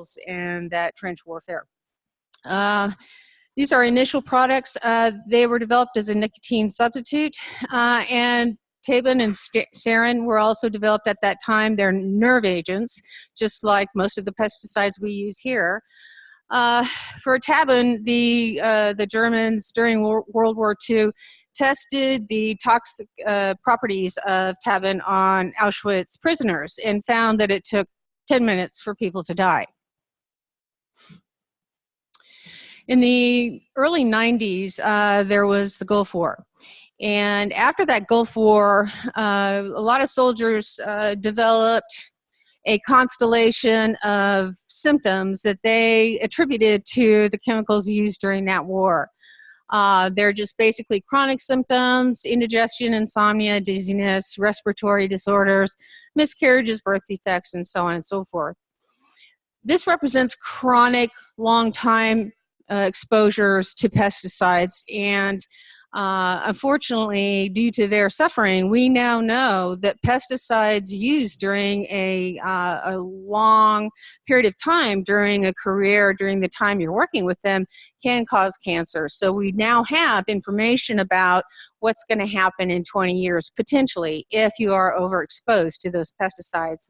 chemicals and that trench warfare. These are initial products. They were developed as a nicotine substitute, and tabun and sarin were also developed at that time. They're nerve agents, just like most of the pesticides we use here. For tabun, the Germans during World War II tested the toxic properties of tabun on Auschwitz prisoners and found that it took 10 minutes for people to die. In the early 90s, there was the Gulf War. And after that Gulf War, a lot of soldiers developed a constellation of symptoms that they attributed to the chemicals used during that war. They're just basically chronic symptoms: indigestion, insomnia, dizziness, respiratory disorders, miscarriages, birth defects, and so on and so forth. This represents chronic, long-time exposures to pesticides, and unfortunately, due to their suffering, we now know that pesticides used during a long period of time, during a career, during the time you're working with them, can cause cancer. So we now have information about what's going to happen in 20 years, potentially, if you are overexposed to those pesticides.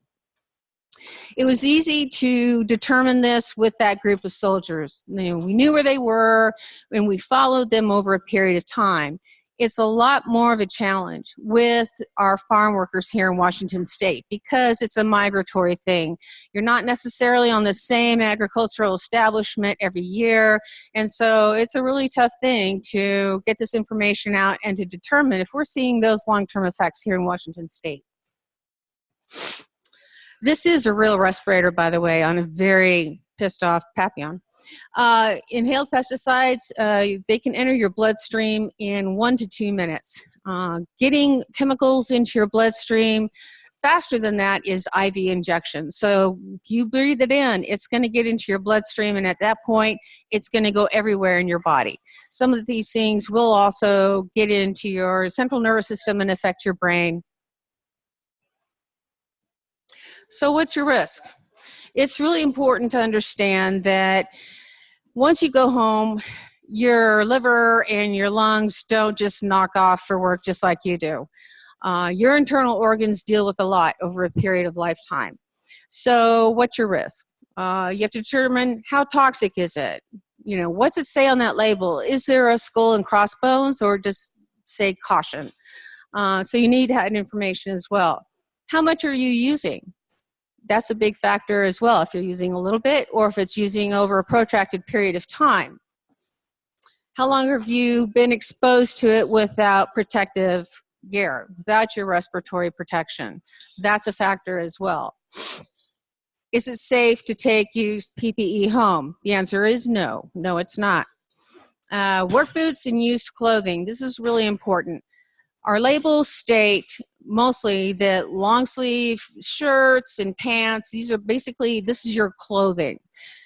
It was easy to determine this with that group of soldiers. We knew where they were, and we followed them over a period of time. It's a lot more of a challenge with our farm workers here in Washington State because it's a migratory thing. You're not necessarily on the same agricultural establishment every year, and so it's a really tough thing to get this information out and to determine if we're seeing those long-term effects here in Washington State. This is a real respirator, by the way, on a very pissed off Papillon. Inhaled pesticides, they can enter your bloodstream in 1 to 2 minutes. Getting chemicals into your bloodstream faster than that is IV injection. So if you breathe it in, it's going to get into your bloodstream, and at that point, it's going to go everywhere in your body. Some of these things will also get into your central nervous system and affect your brain. So what's your risk? It's really important to understand that once you go home, your liver and your lungs don't just knock off for work just like you do. Your internal organs deal with a lot over a period of lifetime. So what's your risk? You have to determine how toxic is it? What's it say on that label? Is there a skull and crossbones, or just say caution? So you need that information as well. How much are you using? That's a big factor as well, if you're using a little bit or if it's using over a protracted period of time. How long have you been exposed to it without protective gear, without your respiratory protection? That's a factor as well. Is it safe to take used PPE home? The answer is no. No, it's not. Work boots and used clothing. This is really important. Our labels state mostly that long sleeve shirts and pants, this is your clothing.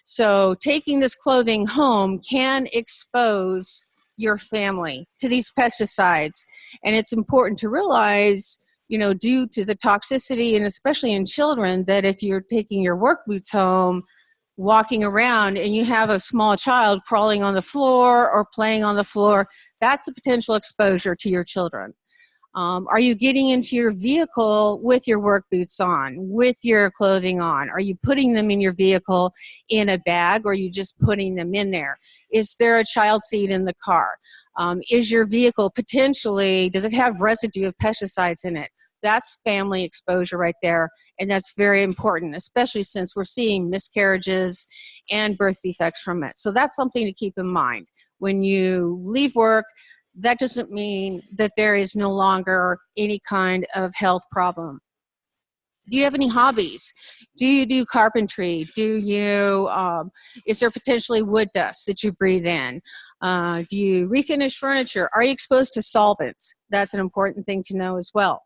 So taking this clothing home can expose your family to these pesticides. And it's important to realize, due to the toxicity, and especially in children, that if you're taking your work boots home, walking around, and you have a small child crawling on the floor or playing on the floor, that's a potential exposure to your children. Are you getting into your vehicle with your work boots on, with your clothing on? Are you putting them in your vehicle in a bag, or are you just putting them in there? Is there a child seat in the car? Is your vehicle does it have residue of pesticides in it? That's family exposure right there, and that's very important, especially since we're seeing miscarriages and birth defects from it. So that's something to keep in mind. When you leave work, that doesn't mean that there is no longer any kind of health problem. Do you have any hobbies? Do you do carpentry? Is there potentially wood dust that you breathe in? Do you refinish furniture? Are you exposed to solvents? That's an important thing to know as well.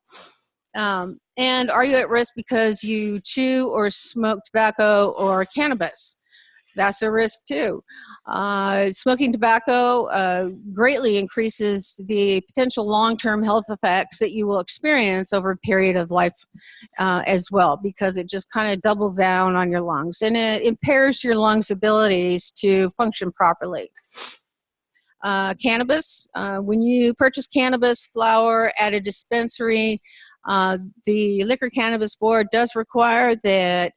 And are you at risk because you chew or smoke tobacco or cannabis? That's a risk too. Smoking tobacco greatly increases the potential long-term health effects that you will experience over a period of life as well, because it just kind of doubles down on your lungs and it impairs your lungs' abilities to function properly. Cannabis, when you purchase cannabis flower at a dispensary, the Liquor Cannabis Board does require that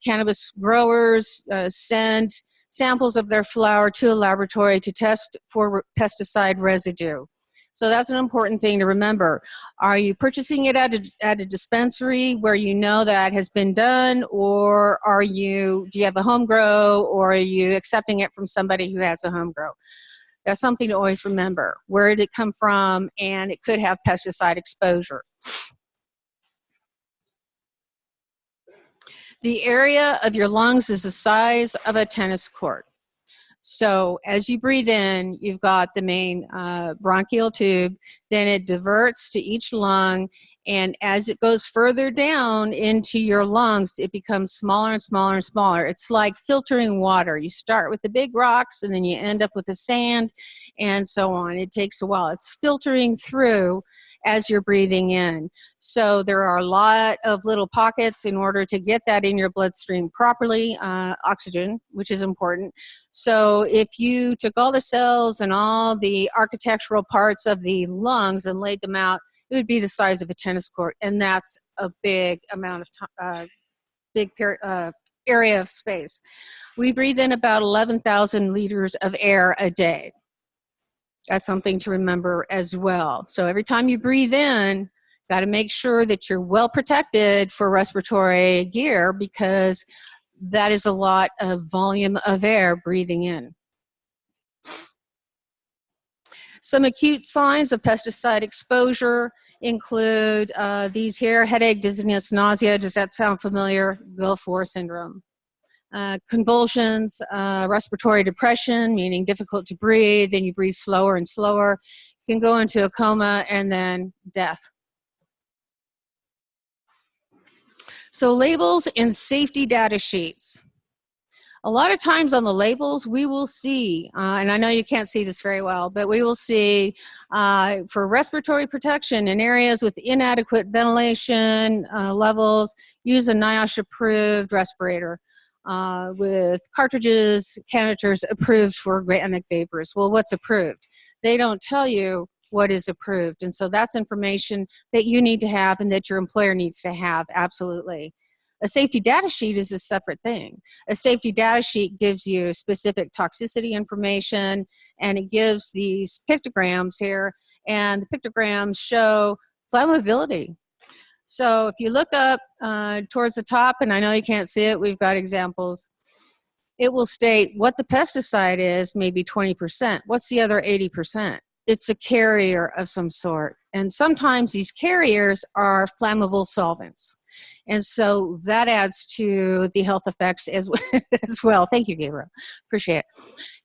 cannabis growers send samples of their flower to a laboratory to test for pesticide residue. So that's an important thing to remember. Are you purchasing it at a dispensary where you know that has been done, or do you have a home grow, or are you accepting it from somebody who has a home grow? That's something to always remember. Where did it come from? And it could have pesticide exposure. The area of your lungs is the size of a tennis court. So as you breathe in, you've got the main bronchial tube, then it diverts to each lung, and as it goes further down into your lungs, it becomes smaller and smaller and smaller. It's like filtering water. You start with the big rocks, and then you end up with the sand, and so on. It takes a while. It's filtering through as you're breathing in. So there are a lot of little pockets in order to get that in your bloodstream properly, oxygen, which is important. So if you took all the cells and all the architectural parts of the lungs and laid them out, it would be the size of a tennis court, and that's a big amount of area of space. We breathe in about 11,000 liters of air a day. That's something to remember as well. So every time you breathe in, got to make sure that you're well protected for respiratory gear, because that is a lot of volume of air breathing in. Some acute signs of pesticide exposure include these here: headache, dizziness, nausea. Does that sound familiar? Gulf War syndrome. Convulsions, respiratory depression, meaning difficult to breathe, then you breathe slower and slower. You can go into a coma, and then death. So labels and safety data sheets. A lot of times on the labels, we will see, and I know you can't see this very well, but we will see for respiratory protection in areas with inadequate ventilation levels, use a NIOSH-approved respirator. With cartridges, canisters approved for organic vapors. Well, what's approved? They don't tell you what is approved, and so that's information that you need to have and that your employer needs to have, absolutely. A safety data sheet is a separate thing. A safety data sheet gives you specific toxicity information, and it gives these pictograms here, and the pictograms show flammability. So if you look up towards the top, and I know you can't see it, we've got examples, it will state what the pesticide is, maybe 20%. What's the other 80%? It's a carrier of some sort. And sometimes these carriers are flammable solvents. And so that adds to the health effects as well. Thank you, Gabrielle. Appreciate it.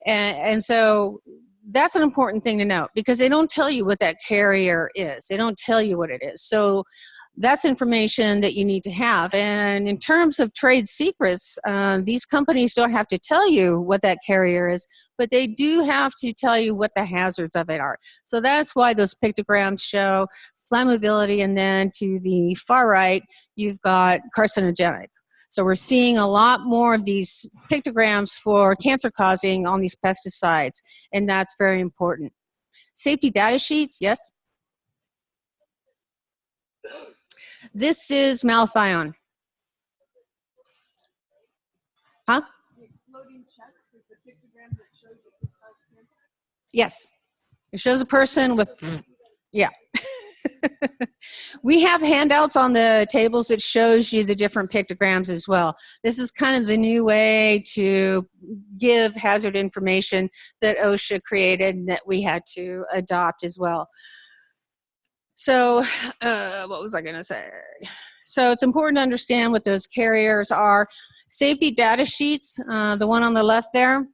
And so that's an important thing to note, because they don't tell you what that carrier is. They don't tell you what it is. So that's information that you need to have. And in terms of trade secrets, these companies don't have to tell you what that carrier is, but they do have to tell you what the hazards of it are. So that's why those pictograms show flammability, and then to the far right, you've got carcinogenic. So we're seeing a lot more of these pictograms for cancer causing on these pesticides, and that's very important. Safety data sheets, yes? This is malathion. Huh? The exploding checks is the pictogram that shows it cause cancer? Yes. It shows a person with, yeah. We have handouts on the tables that shows you the different pictograms as well. This is kind of the new way to give hazard information that OSHA created and that we had to adopt as well. So what was I going to say? So it's important to understand what those carriers are. Safety data sheets, the one on the left there,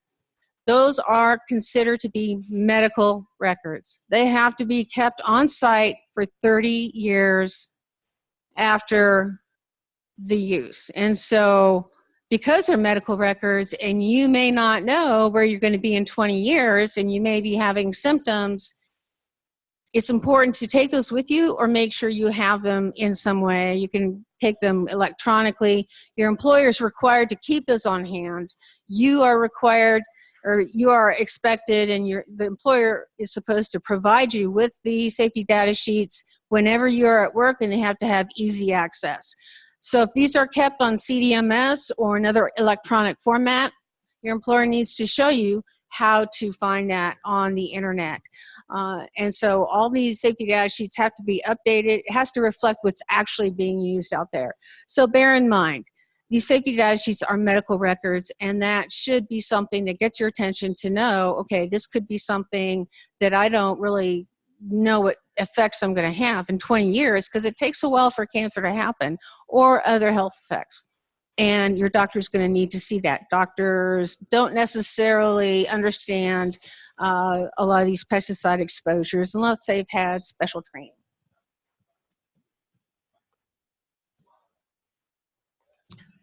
those are considered to be medical records. They have to be kept on site for 30 years after the use. And so because they're medical records, and you may not know where you're going to be in 20 years, and you may be having symptoms. It's important to take those with you or make sure you have them in some way. You can take them electronically. Your employer is required to keep those on hand. You are required, or you are expected, and the employer is supposed to provide you with the safety data sheets whenever you're at work, and they have to have easy access. So if these are kept on CDMS or another electronic format, your employer needs to show you how to find that on the internet. And so all these safety data sheets have to be updated. It has to reflect what's actually being used out there. So bear in mind, these safety data sheets are medical records, and that should be something that gets your attention to know, okay, this could be something that I don't really know what effects I'm going to have in 20 years, because it takes a while for cancer to happen or other health effects. And your doctor's going to need to see that. Doctors don't necessarily understand a lot of these pesticide exposures unless they've had special training.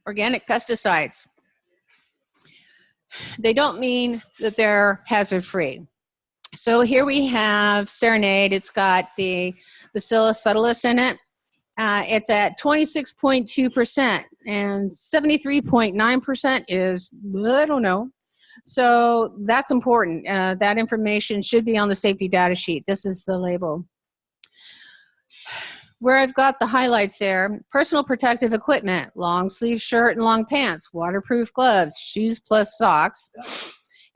Organic pesticides. They don't mean that they're hazard-free. So here we have Serenade. It's got the Bacillus subtilis in it. It's at 26.2%, and 73.9% is, I don't know. So that's important. That information should be on the safety data sheet. This is the label. Where I've got the highlights there: personal protective equipment, long sleeve shirt and long pants, waterproof gloves, shoes plus socks.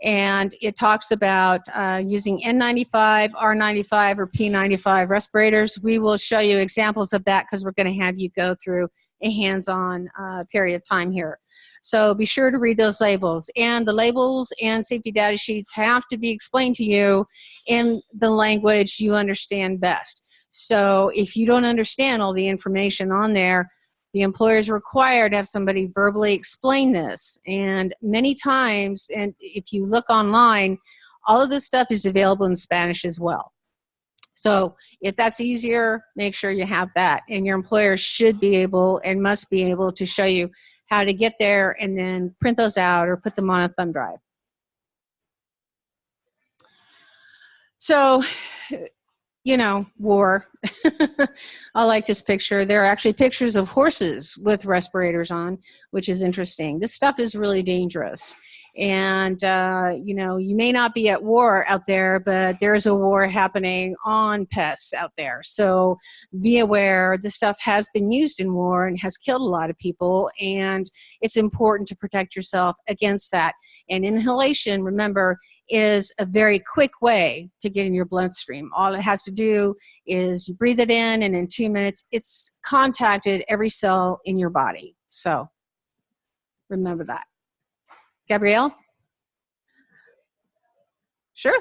And it talks about using N95, R95, or P95 respirators. We will show you examples of that because we're going to have you go through a hands-on period of time here. So be sure to read those labels. And the labels and safety data sheets have to be explained to you in the language you understand best. So if you don't understand all the information on there, the employer is required to have somebody verbally explain this. And many times, and if you look online, all of this stuff is available in Spanish as well. So if that's easier, make sure you have that. And your employer should be able and must be able to show you how to get there and then print those out or put them on a thumb drive. So, you know, war. I like this picture. There are actually pictures of horses with respirators on, which is interesting. This stuff is really dangerous. And, you know, you may not be at war out there, but there's a war happening on pests out there. So be aware this stuff has been used in war and has killed a lot of people. And it's important to protect yourself against that. And inhalation, remember, is a very quick way to get in your bloodstream. All it has to do is you breathe it in, and in 2 minutes, it's contacted every cell in your body. So remember that. Gabrielle? Sure.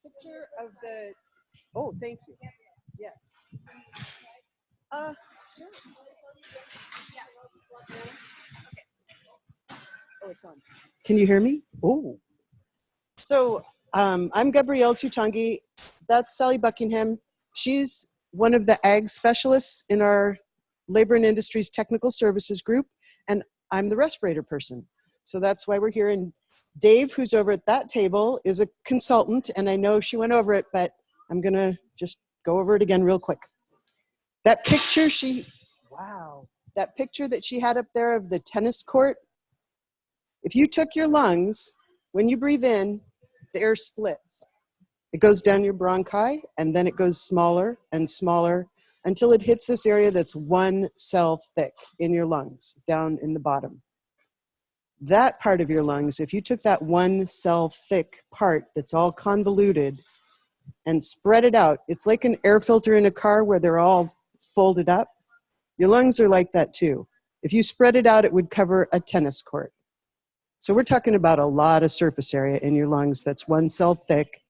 Picture of the, oh, thank you. Yes. Sure. Oh, it's on. Can you hear me? Oh. So I'm Gabrielle Toutonghi. That's Sally Buckingham. She's one of the ag specialists in our Labor and Industries Technical Services group, and I'm the respirator person. So that's why we're here. And Dave, who's over at that table, is a consultant, and I know she went over it, but I'm going to just go over it again real quick. That picture that picture that she had up there of the tennis court, if you took your lungs, when you breathe in, the air splits. It goes down your bronchi, and then it goes smaller and smaller until it hits this area that's 1 cell thick in your lungs, down in the bottom. That part of your lungs, if you took that 1 cell thick part that's all convoluted and spread it out, it's like an air filter in a car where they're all folded up. Your lungs are like that too. If you spread it out, it would cover a tennis court. So we're talking about a lot of surface area in your lungs that's 1 cell thick,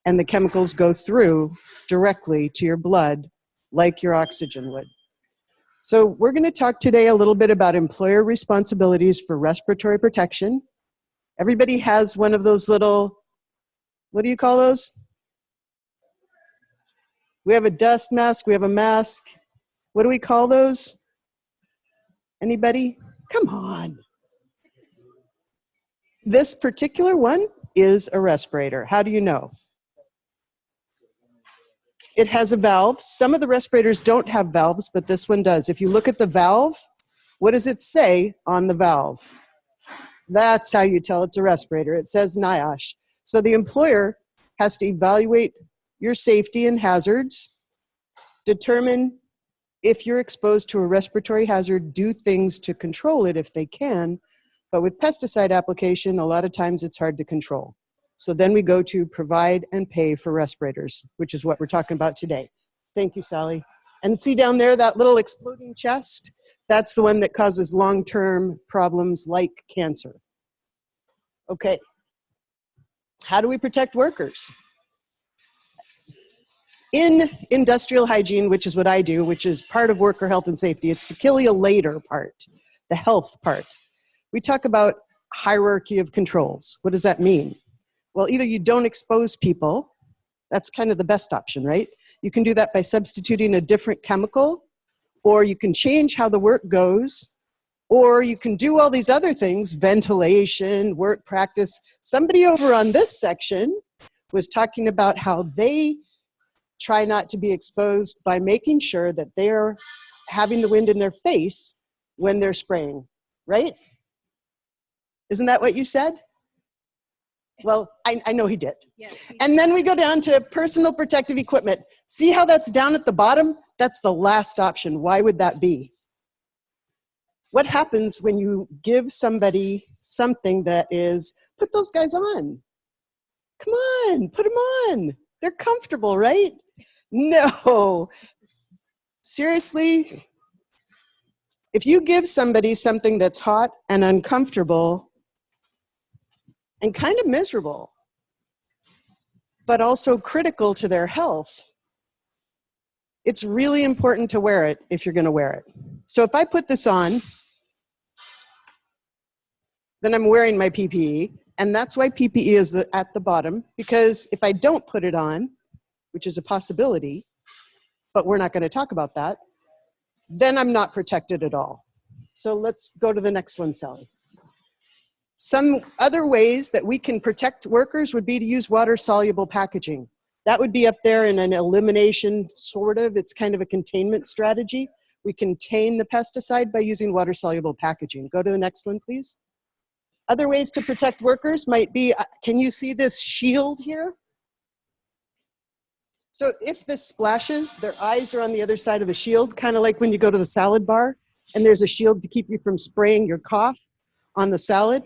and the chemicals go through directly to your blood like your oxygen would. So we're going to talk today a little bit about employer responsibilities for respiratory protection. Everybody has one of those little, what do you call those? We have a dust mask, we have a mask. What do we call those? Anybody? Come on. This particular one is a respirator. How do you know? It has a valve. Some of the respirators don't have valves, but this one does. If you look at the valve, what does it say on the valve? That's how you tell it's a respirator. It says NIOSH. So the employer has to evaluate your safety and hazards, determine if you're exposed to a respiratory hazard, do things to control it if they can. But with pesticide application, a lot of times it's hard to control. So then we go to provide and pay for respirators, which is what we're talking about today. Thank you, Sally. And see down there, that little exploding chest? That's the one that causes long-term problems like cancer. Okay. How do we protect workers? In industrial hygiene, which is what I do, which is part of worker health and safety, it's the kill you later part, the health part. We talk about hierarchy of controls. What does that mean? Well, either you don't expose people, that's kind of the best option, right? You can do that by substituting a different chemical, or you can change how the work goes, or you can do all these other things, ventilation, work practice. Somebody over on this section was talking about how they try not to be exposed by making sure that they're having the wind in their face when they're spraying, right? Isn't that what you said? Well, I know he did. Yes, he did. And then we go down to personal protective equipment. See how that's down at the bottom? That's the last option. Why would that be? What happens when you give somebody something that is, put those guys on. Come on, put them on. They're comfortable, right? No. Seriously, if you give somebody something that's hot and uncomfortable and kind of miserable, but also critical to their health, it's really important to wear it if you're going to wear it. So if I put this on, then I'm wearing my PPE, and that's why PPE is at the bottom, because if I don't put it on, which is a possibility, but we're not going to talk about that, then I'm not protected at all. So let's go to the next one, Sally. Some other ways that we can protect workers would be to use water-soluble packaging. That would be up there in an elimination, sort of. It's kind of a containment strategy. We contain the pesticide by using water-soluble packaging. Go to the next one, please. Other ways to protect workers might be, can you see this shield here? So if this splashes, their eyes are on the other side of the shield, kind of like when you go to the salad bar and there's a shield to keep you from spraying your cough on the salad.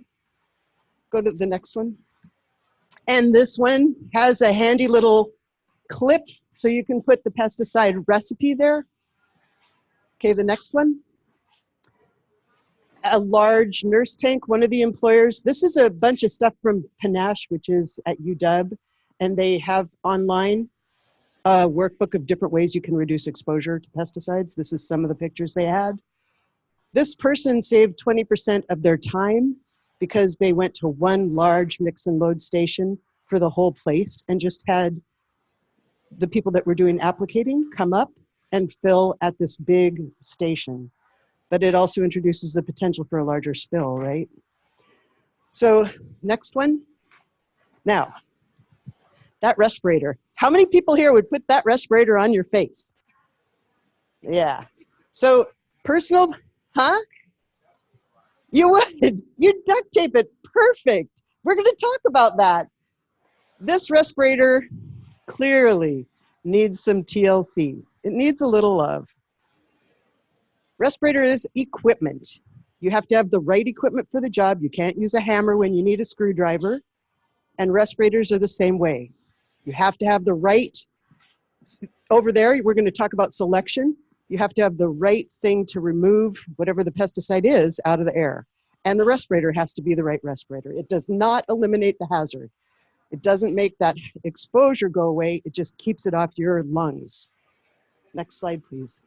Go to the next one. And this one has a handy little clip so you can put the pesticide recipe there. Okay, the next one. A large nurse tank, one of the employers. This is a bunch of stuff from Panache, which is at UW, and they have online a workbook of different ways you can reduce exposure to pesticides. This is some of the pictures they had. This person saved 20% of their time because they went to one large mix and load station for the whole place and just had the people that were doing applicating come up and fill at this big station. But it also introduces the potential for a larger spill, right? So next one. Now, that respirator. How many people here would put that respirator on your face? Yeah. So personal, huh? You would. You duct tape it. Perfect. We're going to talk about that. This respirator clearly needs some TLC. It needs a little love. Respirator is equipment. You have to have the right equipment for the job. You can't use a hammer when you need a screwdriver. And respirators are the same way. You have to have the right, over there, we're going to talk about selection. You have to have the right thing to remove whatever the pesticide is out of the air. And the respirator has to be the right respirator. It does not eliminate the hazard. It doesn't make that exposure go away. It just keeps it off your lungs. Next slide, please.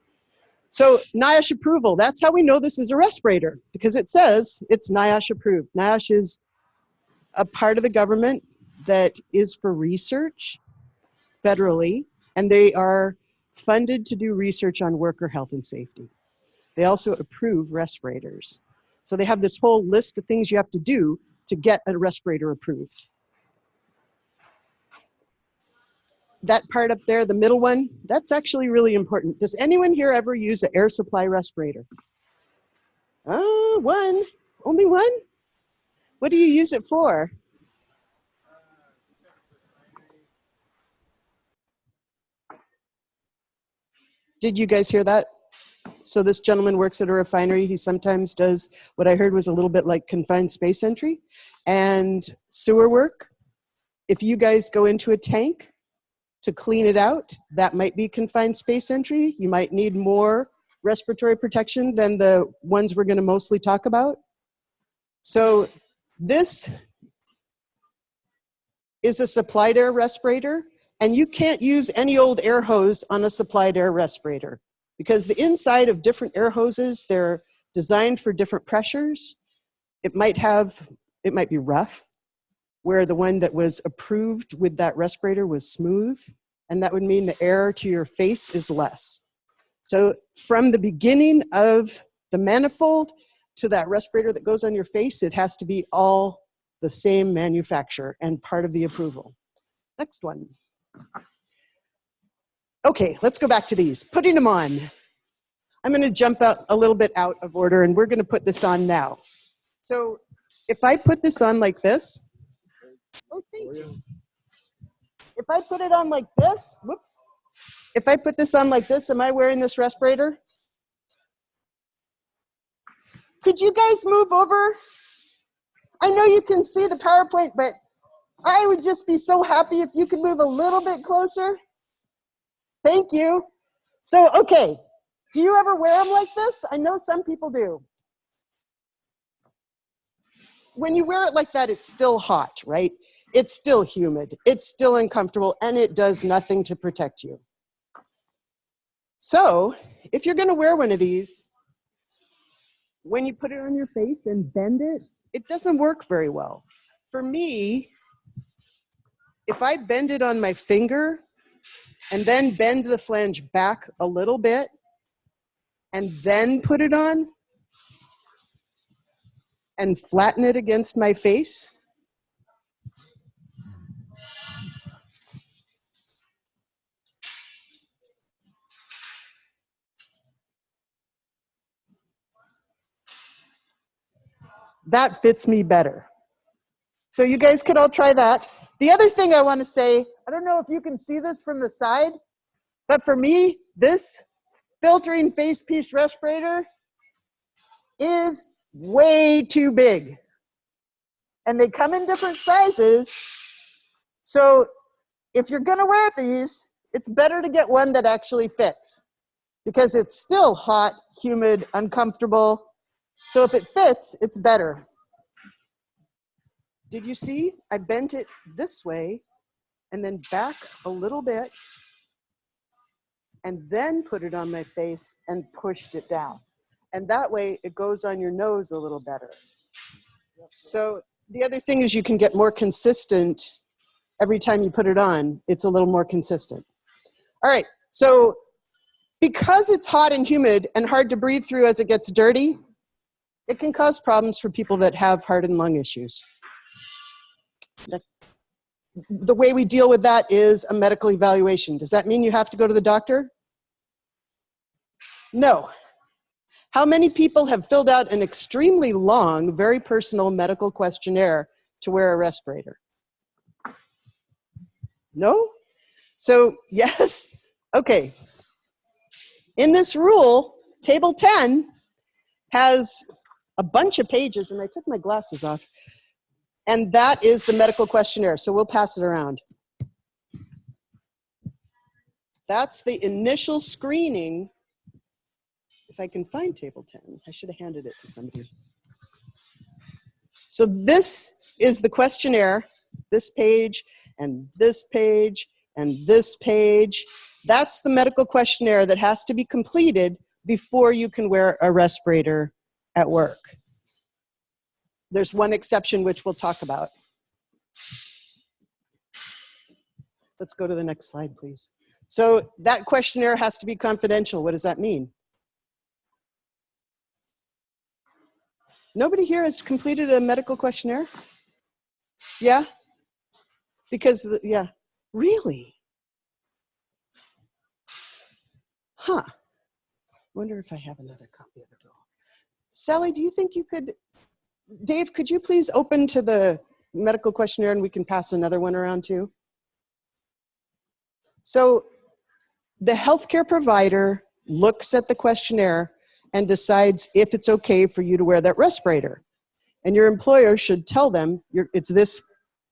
So NIOSH approval, that's how we know this is a respirator, because it says it's NIOSH approved. NIOSH is a part of the government that is for research federally, and they are funded to do research on worker health and safety. They also approve respirators. So they have this whole list of things you have to do to get a respirator approved. That part up there, the middle one, that's actually really important. Does anyone here ever use an air supply respirator? Oh, one. Only one? What do you use it for? Did you guys hear that? So this gentleman works at a refinery. He sometimes does what I heard was a little bit like confined space entry and sewer work. If you guys go into a tank to clean it out, that might be confined space entry. You might need more respiratory protection than the ones we're going to mostly talk about. So this is a supplied air respirator, and you can't use any old air hose on a supplied air respirator because the inside of different air hoses, they're designed for different pressures. It might be rough, where the one that was approved with that respirator was smooth, and that would mean the air to your face is less. So from the beginning of the manifold to that respirator that goes on your face, it has to be all the same manufacturer and part of the approval. Next one. Okay, let's go back to these. Putting them on. I'm going to jump out a little bit out of order, and we're going to put this on now. So if I put this on like this, oh, thank you. If I put it on like this, whoops. If I put this on like this, am I wearing this respirator? Could you guys move over? I know you can see the PowerPoint, but I would just be so happy if you could move a little bit closer. Thank you. So, okay, do you ever wear them like this? I know some people do. When you wear it like that, it's still hot, right? It's still humid, it's still uncomfortable, and it does nothing to protect you. So, if you're gonna wear one of these, when you put it on your face and bend it, it doesn't work very well. For me, if I bend it on my finger and then bend the flange back a little bit and then put it on and flatten it against my face, that fits me better. So you guys could all try that. The other thing I want to say, I don't know if you can see this from the side, but for me, this filtering face piece respirator is way too big. And they come in different sizes. So if you're gonna wear these, it's better to get one that actually fits because it's still hot, humid, uncomfortable. So if it fits, it's better. Did you see? I bent it this way and then back a little bit and then put it on my face and pushed it down. And that way it goes on your nose a little better. So the other thing is you can get more consistent every time you put it on. It's a little more consistent. All right, so because it's hot and humid and hard to breathe through as it gets dirty, it can cause problems for people that have heart and lung issues. The way we deal with that is a medical evaluation. Does that mean you have to go to the doctor? No. How many people have filled out an extremely long, very personal medical questionnaire to wear a respirator? No? So, yes. Okay. In this rule, table 10 has a bunch of pages, and I took my glasses off, and that is the medical questionnaire, so we'll pass it around. That's the initial screening. If I can find table 10, I should have handed it to somebody. So this is the questionnaire, this page, and this page, and this page. That's the medical questionnaire that has to be completed before you can wear a respirator at work. There's one exception which we'll talk about. Let's go to the next slide, please. So that questionnaire has to be confidential. What does that mean? Nobody here has completed a medical questionnaire? Yeah? Because, yeah. Really? Huh. Wonder if I have another copy of it all. Sally, do you think you could, Dave, could you please open to the medical questionnaire and we can pass another one around too? So the healthcare provider looks at the questionnaire and decides if it's okay for you to wear that respirator. And your employer should tell them it's this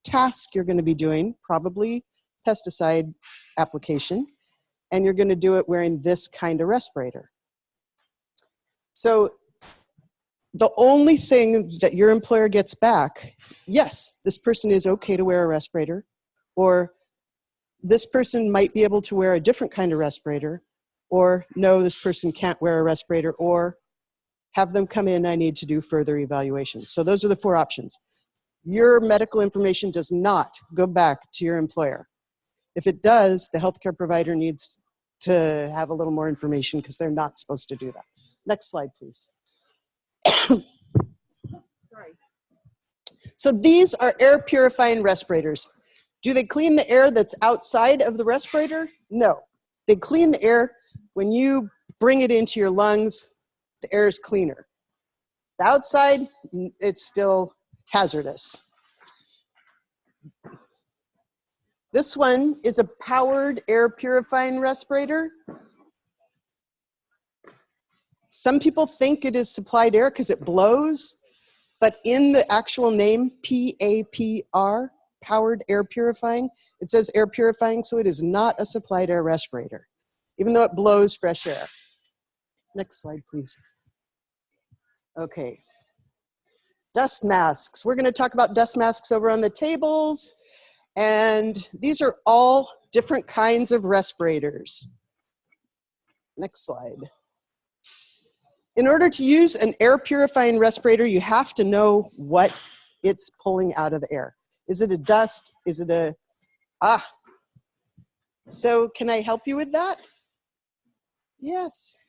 task you're going to be doing, probably pesticide application, and you're going to do it wearing this kind of respirator. So the only thing that your employer gets back, yes, this person is okay to wear a respirator, or this person might be able to wear a different kind of respirator, or no, this person can't wear a respirator, or have them come in, I need to do further evaluation. So those are the 4 options. Your medical information does not go back to your employer. If it does, the healthcare provider needs to have a little more information because they're not supposed to do that. Next slide, please. Sorry. So these are air purifying respirators. Do they clean the air that's outside of the respirator? No. They clean the air when you bring it into your lungs. The air is cleaner. The outside, it's still hazardous. This one is a powered air purifying respirator. Some people think it is supplied air because it blows, but in the actual name, PAPR, powered air purifying, it says air purifying, so it is not a supplied air respirator, even though it blows fresh air. Next slide, please. Okay. Dust masks. We're going to talk about dust masks over on the tables. And these are all different kinds of respirators. Next slide. In order to use an air purifying respirator, you have to know what it's pulling out of the air. Is it a dust? Is it a, So can I help you with that? Yes.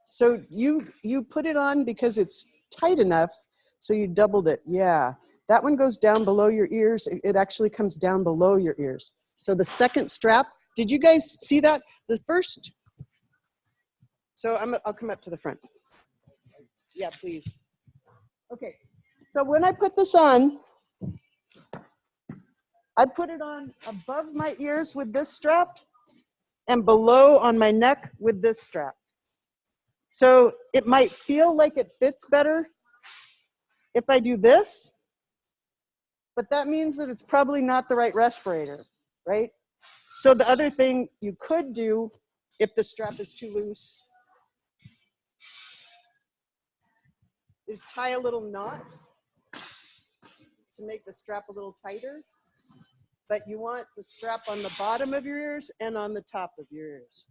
So you put it on because it's tight enough, so you doubled it. Yeah. That one goes down below your ears. It actually comes down below your ears. So the second strap, did you guys see that? The first, so I'll come up to the front. Yeah, please. Okay, so when I put this on, I put it on above my ears with this strap and below on my neck with this strap. So it might feel like it fits better if I do this, but that means that it's probably not the right respirator, right? So the other thing you could do if the strap is too loose is tie a little knot to make the strap a little tighter, but you want the strap on the bottom of your ears and on the top of your ears.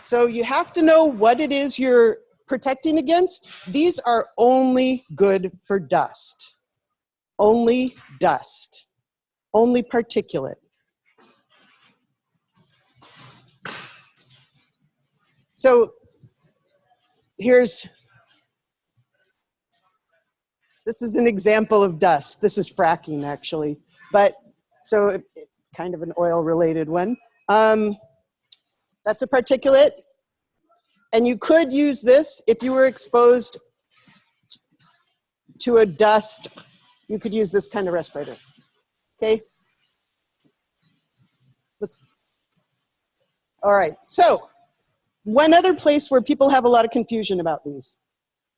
So you have to know what it is you're protecting against. These are only good for dust. Only dust. Only particulate. So this is an example of dust. This is fracking actually, but so it's kind of an oil related one. That's a particulate. And you could use this if you were exposed to a dust. You could use this kind of respirator. Okay. All right. So one other place where people have a lot of confusion about these.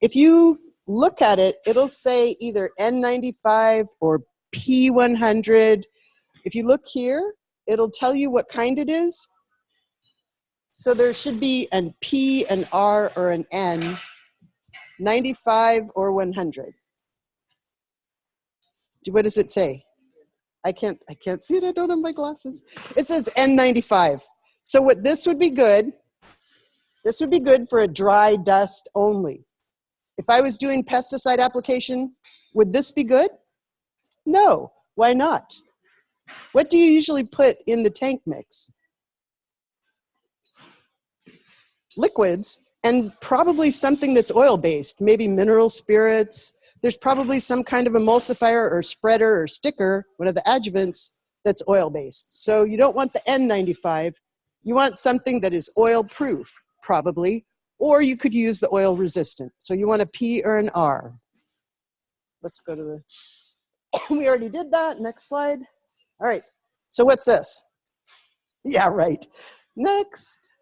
If you look at it, it'll say either N95 or P100. If you look here, it'll tell you what kind it is. So there should be an P, an R, or an N, 95 or 100. What does it say? I can't see it, I don't have my glasses. It says N95. So what this would be good for a dry dust only. If I was doing pesticide application, would this be good? No, why not? What do you usually put in the tank mix? Liquids, and probably something that's oil-based, maybe mineral spirits. There's probably some kind of emulsifier or spreader or sticker, one of the adjuvants, that's oil-based. So you don't want the N95. You want something that is oil-proof, probably, or you could use the oil-resistant. So you want a P or an R. Let's go to the, we already did that. Next slide. All right, so what's this? Yeah, right. Next.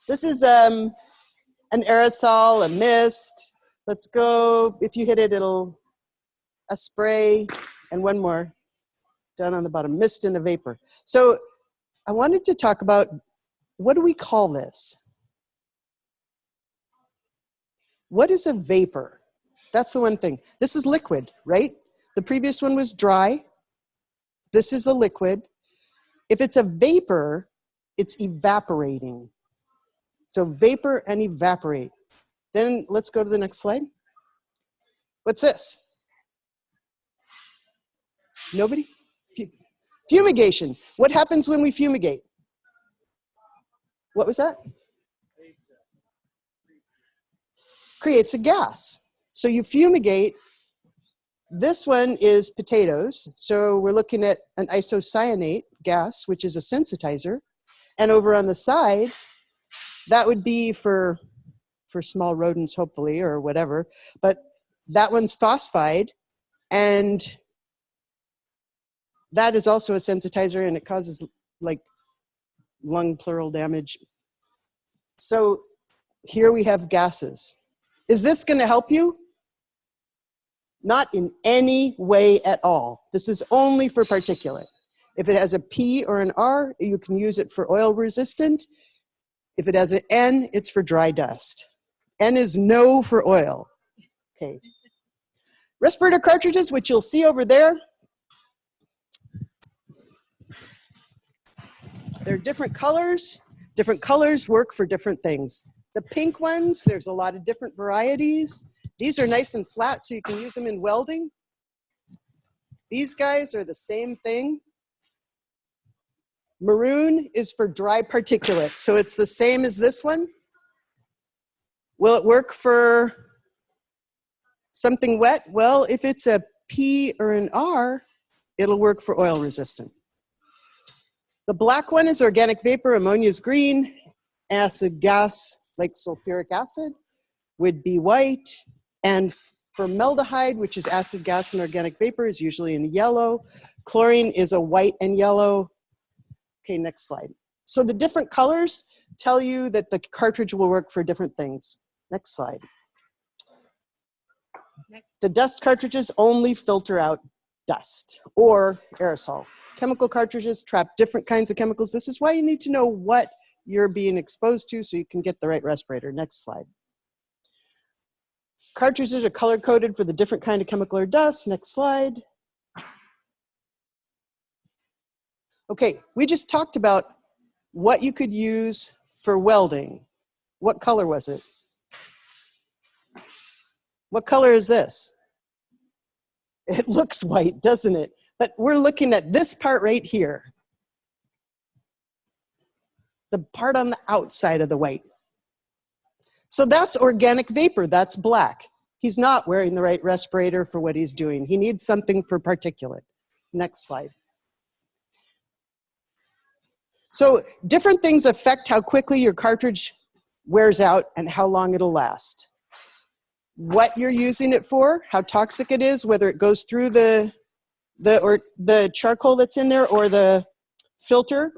This is an aerosol, a mist. Let's go, if you hit it, it'll, a spray, and one more down on the bottom, mist and a vapor. So I wanted to talk about, what do we call this? What is a vapor? That's the one thing. This is liquid, right? The previous one was dry. This is a liquid. If it's a vapor, it's evaporating. So vapor and evaporate. Then let's go to the next slide. What's this? Nobody? Fumigation. What happens when we fumigate? What was that? Creates a gas. So you fumigate. This one is potatoes. So we're looking at an isocyanate gas, which is a sensitizer. And over on the side, that would be for small rodents, hopefully, or whatever. But that one's phosphide, and that is also a sensitizer, and it causes like lung pleural damage. So here we have gases. Is this going to help you? Not in any way at all. This is only for particulate. If it has a P or an R, you can use it for oil resistant. If it has an N, it's for dry dust. N is no for oil. Okay. Respirator cartridges, which you'll see over there. They're different colors. Different colors work for different things. The pink ones, there's a lot of different varieties. These are nice and flat, so you can use them in welding. These guys are the same thing. Maroon is for dry particulates, so it's the same as this one. Will it work for something wet? Well, if it's a P or an R, it'll work for oil resistant. The black one is organic vapor, ammonia is green, acid gas like sulfuric acid would be white, and formaldehyde, which is acid gas and organic vapor, is usually in yellow. Chlorine is a white and yellow. Okay, next slide. So the different colors tell you that the cartridge will work for different things. Next slide. Next. The dust cartridges only filter out dust or aerosol. Chemical cartridges trap different kinds of chemicals. This is why you need to know what you're being exposed to so you can get the right respirator. Next slide. Cartridges are color-coded for the different kind of chemical or dust. Next slide. Okay, we just talked about what you could use for welding. What color was it? What color is this? It looks white, doesn't it? But we're looking at this part right here. The part on the outside of the white. So that's organic vapor, that's black. He's not wearing the right respirator for what he's doing. He needs something for particulate. Next slide. So different things affect how quickly your cartridge wears out and how long it'll last. What you're using it for, how toxic it is, whether it goes through the charcoal that's in there or the filter.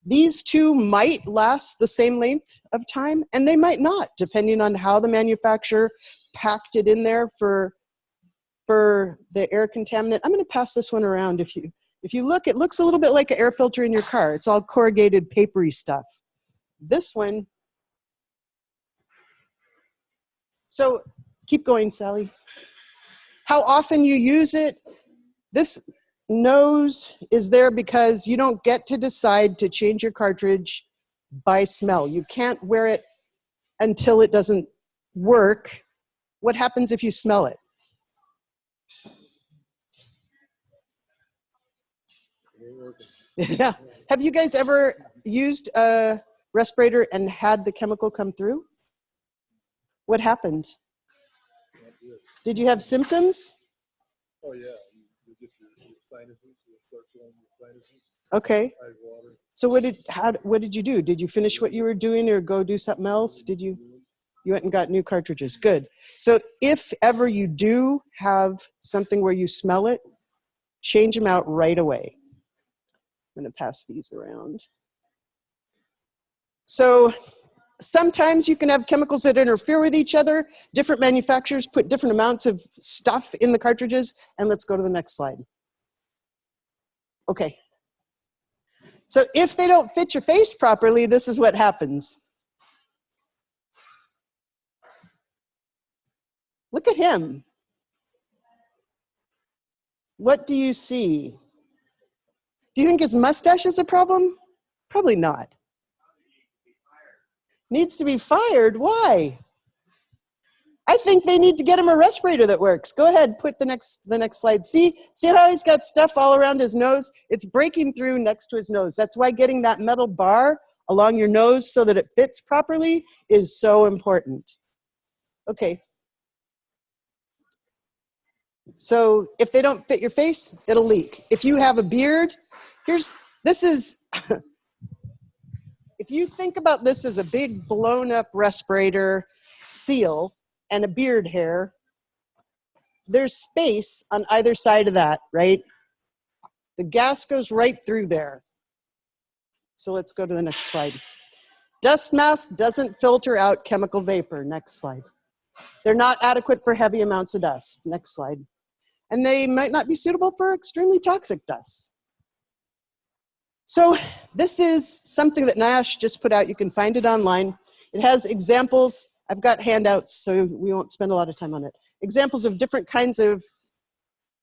These two might last the same length of time, and they might not, depending on how the manufacturer packed it in there for the air contaminant. I'm going to pass this one around. If you look, it looks a little bit like an air filter in your car. It's all corrugated, papery stuff. This one, so keep going, Sally. How often you use it, this nose is there because you don't get to decide to change your cartridge by smell. You can't wear it until it doesn't work. What happens if you smell it? Yeah. Have you guys ever used a respirator and had the chemical come through? What happened? Did you have symptoms? Oh yeah, you get your sinuses, you start feeling your sinuses. Okay. Water. So what did you do? Did you finish what you were doing or go do something else? You went and got new cartridges. Good. So if ever you do have something where you smell it, change them out right away. I'm going to pass these around. So sometimes you can have chemicals that interfere with each other. Different manufacturers put different amounts of stuff in the cartridges. And let's go to the next slide. Okay. So if they don't fit your face properly, this is what happens. Look at him. What do you see? Do you think his mustache is a problem? Probably not. Needs to be fired? Why? I think they need to get him a respirator that works. Go ahead, put the next slide. See how he's got stuff all around his nose? It's breaking through next to his nose. That's why getting that metal bar along your nose so that it fits properly is so important. Okay. So if they don't fit your face, it'll leak. If you have a beard, if you think about this as a big blown up respirator seal and a beard hair, there's space on either side of that, right? The gas goes right through there. So let's go to the next slide. Dust mask doesn't filter out chemical vapor. Next slide. They're not adequate for heavy amounts of dust. Next slide. And they might not be suitable for extremely toxic dust. So this is something that NIOSH just put out. You can find it online. It has examples. I've got handouts, so we won't spend a lot of time on it. Examples of different kinds of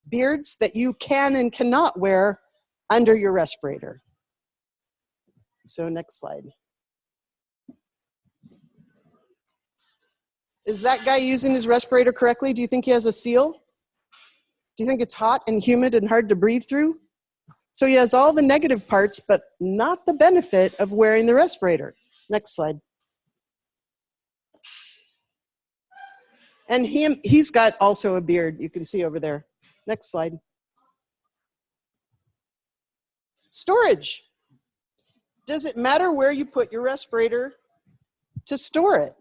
beards that you can and cannot wear under your respirator. So next slide. Is that guy using his respirator correctly? Do you think he has a seal? Do you think it's hot and humid and hard to breathe through? So he has all the negative parts, but not the benefit of wearing the respirator. Next slide. And he's got also a beard, you can see over there. Next slide. Storage. Does it matter where you put your respirator to store it?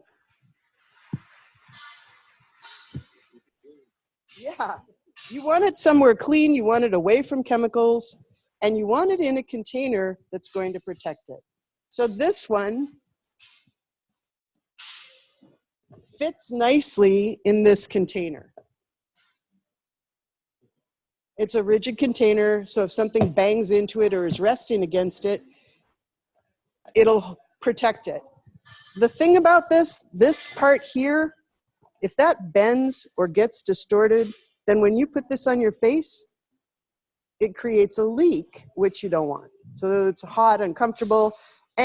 Yeah. You want it somewhere clean, you want it away from chemicals, and you want it in a container that's going to protect it. So this one fits nicely in this container. It's a rigid container, so if something bangs into it or is resting against it, it'll protect it. The thing about this part here, if that bends or gets distorted, then when you put this on your face, it creates a leak, which you don't want. So it's hot, uncomfortable,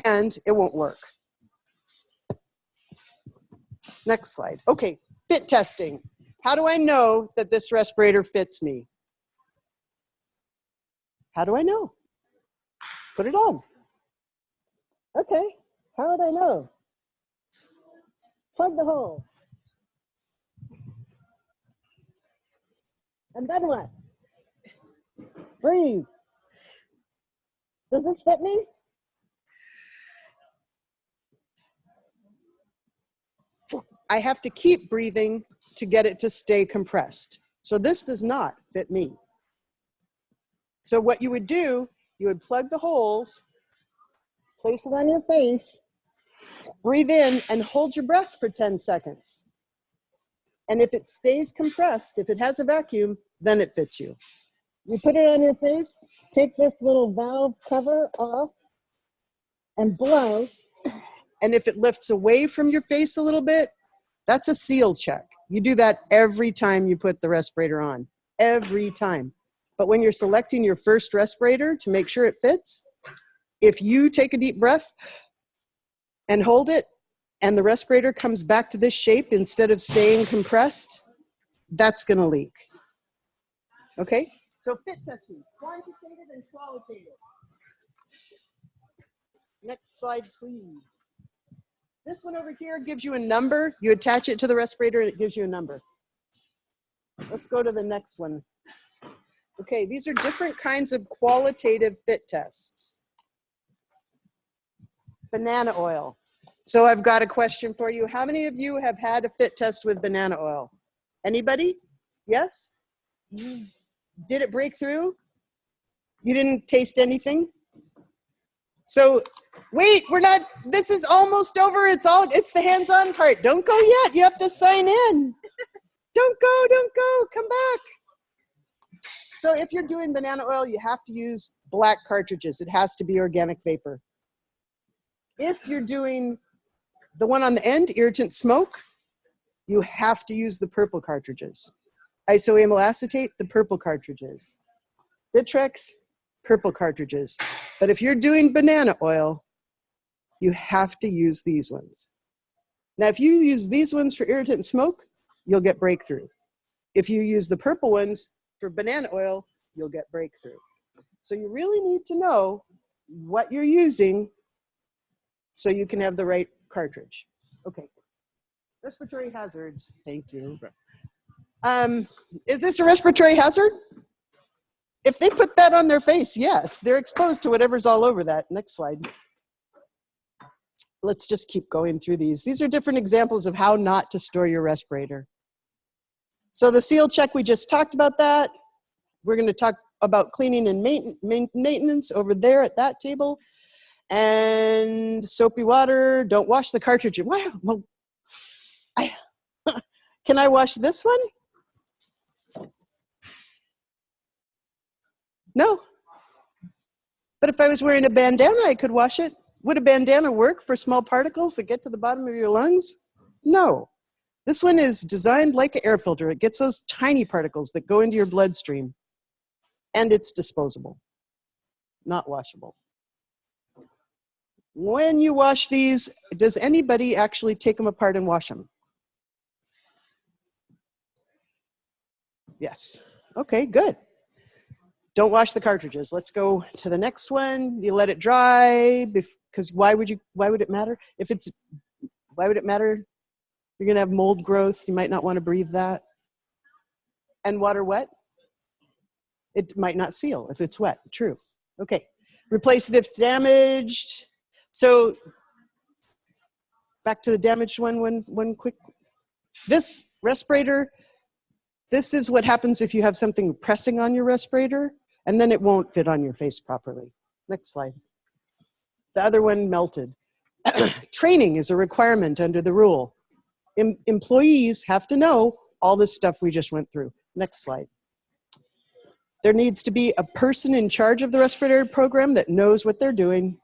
and it won't work. Next slide. Okay, fit testing. How do I know that this respirator fits me? How do I know? Put it on. Okay, how would I know? Plug the holes. And then what? Breathe. Does this fit me? I have to keep breathing to get it to stay compressed. So this does not fit me. So what you would do, you would plug the holes, place it on your face, breathe in, and hold your breath for 10 seconds. And if it stays compressed, if it has a vacuum, then it fits you. You put it on your face, take this little valve cover off, and blow. And if it lifts away from your face a little bit, that's a seal check. You do that every time you put the respirator on, every time. But when you're selecting your first respirator to make sure it fits, if you take a deep breath and hold it, and the respirator comes back to this shape instead of staying compressed, that's gonna leak. Okay? So fit testing, quantitative and qualitative. Next slide, please. This one over here gives you a number. You attach it to the respirator and it gives you a number. Let's go to the next one. Okay, these are different kinds of qualitative fit tests. Banana oil. So I've got a question for you. How many of you have had a fit test with banana oil? Anybody? Yes? Did it break through? You didn't taste anything? So wait, we're not, this is almost over. It's the hands-on part. Don't go yet. You have to sign in. Don't go, come back. So if you're doing banana oil, you have to use black cartridges. It has to be organic vapor. If you're doing the one on the end, irritant smoke, you have to use the purple cartridges. Isoamyl acetate, the purple cartridges. Bitrex, purple cartridges. But if you're doing banana oil, you have to use these ones. Now, if you use these ones for irritant smoke, you'll get breakthrough. If you use the purple ones for banana oil, you'll get breakthrough. So you really need to know what you're using so you can have the right cartridge. Okay. Respiratory hazards. Thank you. Is this a respiratory hazard? If they put that on their face, yes, they're exposed to whatever's all over that. Next slide. Let's just keep going through these. These are different examples of how not to store your respirator. So the seal check, we just talked about that. We're going to talk about cleaning and maintenance over there at that table. And soapy water, don't wash the cartridge. Wow, well, can I wash this one? No. But if I was wearing a bandana, I could wash it. Would a bandana work for small particles that get to the bottom of your lungs? No. This one is designed like an air filter. It gets those tiny particles that go into your bloodstream. And it's disposable, not washable. When you wash these, does anybody actually take them apart and wash them? Yes. Okay, good. Don't wash the cartridges. Let's go to the next one. You let it dry because why would it matter? Why would it matter? You're gonna have mold growth. You might not want to breathe that. And water wet? It might not seal if it's wet, true. Okay, replace it if damaged. So back to the damaged one quick. This respirator, this is what happens if you have something pressing on your respirator, and then it won't fit on your face properly. Next slide. The other one melted. Training is a requirement under the rule. Employees have to know all this stuff we just went through. Next slide. There needs to be a person in charge of the respirator program that knows what they're doing.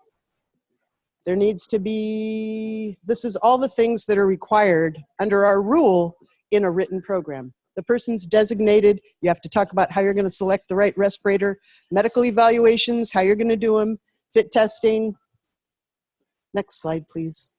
There needs to be, this is all the things that are required under our rule in a written program. The person's designated, you have to talk about how you're going to select the right respirator, medical evaluations, how you're going to do them, fit testing. Next slide, please.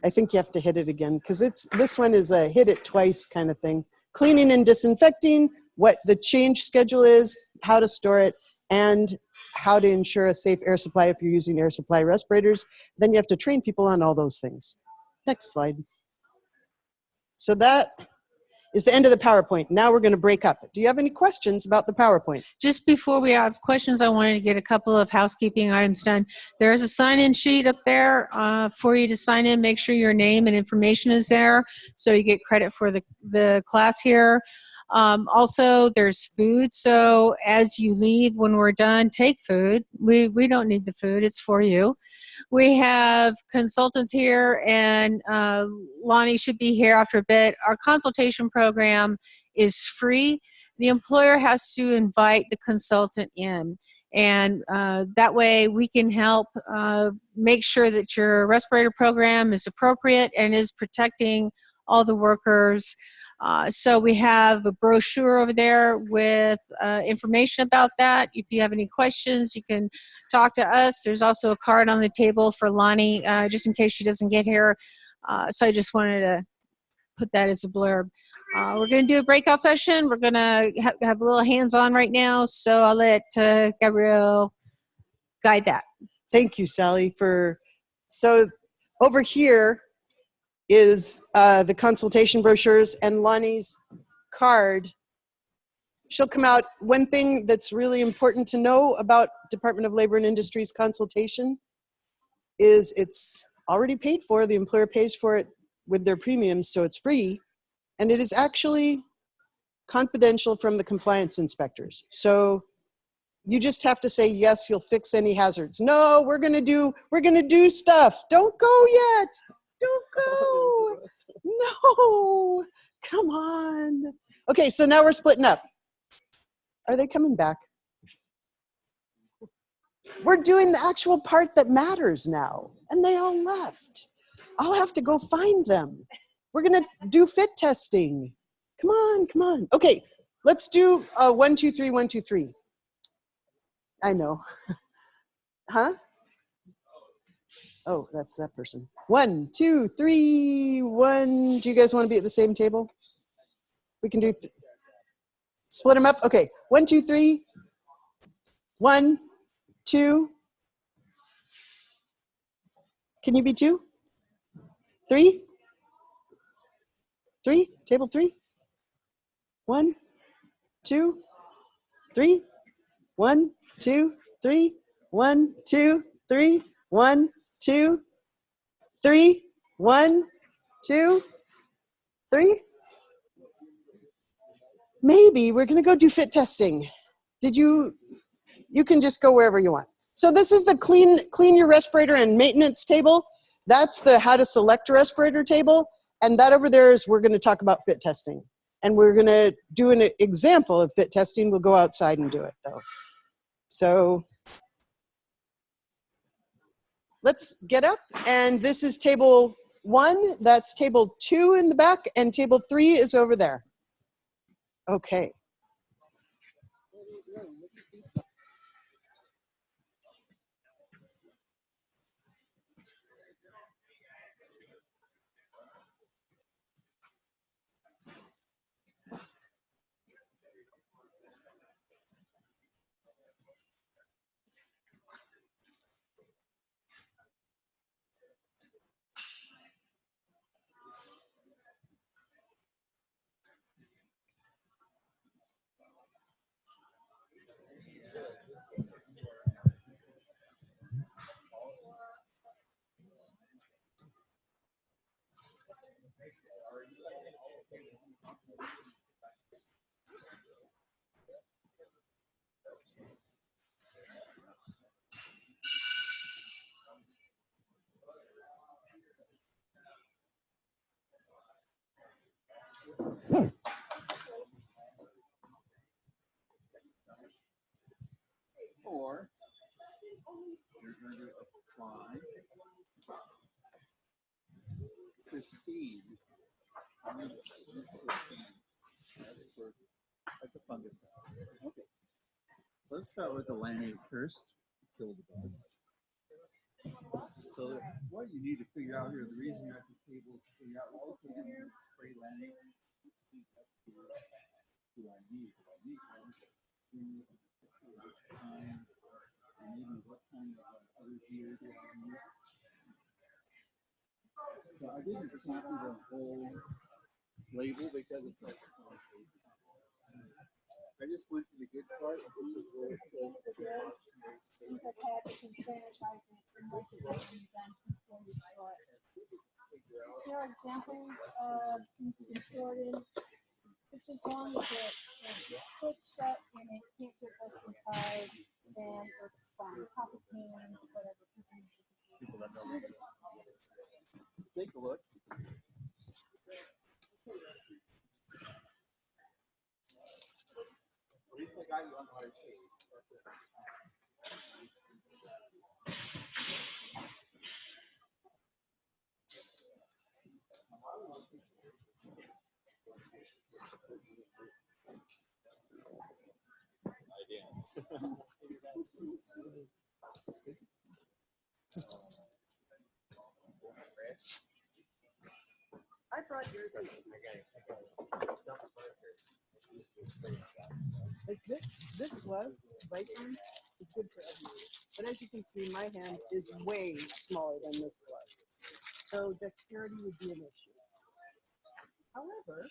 I think you have to hit it again because this one is a hit it twice kind of thing. Cleaning and disinfecting, what the change schedule is, how to store it, and how to ensure a safe air supply if you're using air supply respirators. Then you have to train people on all those things. Next slide. So that is the end of the PowerPoint. Now we're going to break up. Do you have any questions about the PowerPoint? Just before we have questions, I wanted to get a couple of housekeeping items done. There is a sign-in sheet up there for you to sign in. Make sure your name and information is there so you get credit for the class here. Also, there's food. So as you leave, when we're done, take food. We don't need the food. It's for you. We have consultants here, and Lonnie should be here after a bit. Our consultation program is free. The employer has to invite the consultant in, and that way we can help make sure that your respirator program is appropriate and is protecting all the workers. So we have a brochure over there with information about that. If you have any questions, you can talk to us. There's also a card on the table for Lonnie, just in case she doesn't get here. So I just wanted to put that as a blurb. We're going to do a breakout session. We're going to have a little hands-on right now. So I'll let Gabrielle guide that. Thank you, Sally, so over here is the consultation brochures and Lonnie's card. She'll come out. One thing that's really important to know about Department of Labor and Industries consultation is it's already paid for. The employer pays for it with their premiums, so it's free. And it is actually confidential from the compliance inspectors. So you just have to say, yes, you'll fix any hazards. No, we're gonna do stuff. Don't go yet. Don't go. No, come on. Okay, so now we're splitting up. Are they coming back? We're doing the actual part that matters now. And they all left. I'll have to go find them. We're gonna do fit testing. Come on, come on. Okay, let's do 1, 2, 3, 1, 2, 3. I know. Huh? Oh, that's that person. 1, 2, 3, 1. Do you guys want to be at the same table? We can do, split them up. Okay, 1, 2, 3. 1, 2. Can you be 2? 3? 3? Table 3? 1, 2, 3. 1, 2, 3. 1, 2, 3. 1, 2, 3. 1, 2, 3. Maybe we're gonna go do fit testing. You can just go wherever you want. So this is the clean your respirator and maintenance table. That's the how to select a respirator table. And that over there is we're gonna talk about fit testing. And we're gonna do an example of fit testing. We'll go outside and do it though. So let's get up. And this is table 1, that's table 2 in the back, and table 3 is over there. Okay. Or you're going to apply Christine. That's a fungus. Okay. Let's start with the lanate first. Kill the bugs. So what you need to figure out here, the reason you're at this table is to figure out what we're going to spray lanate. Do I need? Do I need one? Which kind? And even what kind of other gear do I need? So I didn't copy the whole label because it's like I just went to the good part, which is where it says Things like packaging, sanitizing, and motivation done before you start. There are examples of things you can store it in. Just as long as it fits shut and it can't get dust inside, then it's fine. Coffee cans, whatever. people that don't know. Take a look. At least I got you on the right page. I brought yours. Like this glove right here It's good for everyone. But as you can see, my hand is way smaller than this glove. So dexterity would be an issue. However,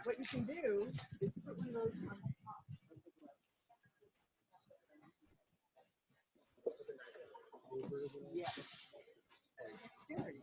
what you can do is put one of those on top of the glove. Yes. Dexterity.